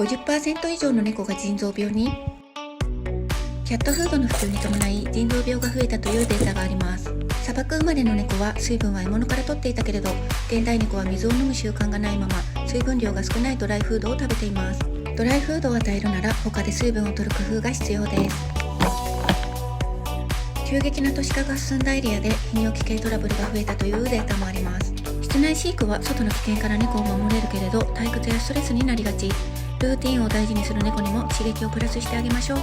50% 以上の猫が腎臓病に。キャットフードの普及に伴い腎臓病が増えたというデータがあります。砂漠生まれの猫は水分は獲物から取っていたけれど、現代猫は水を飲む習慣がないまま水分量が少ないドライフードを食べています。ドライフードを与えるなら他で水分を取る工夫が必要です。急激な都市化が進んだエリアで泌尿器系トラブルが増えたというデータもあります。室内飼育は外の危険から猫を守れるけれど退屈やストレスになりがち。ルーティンを大事にする猫にも刺激をプラスしてあげましょう。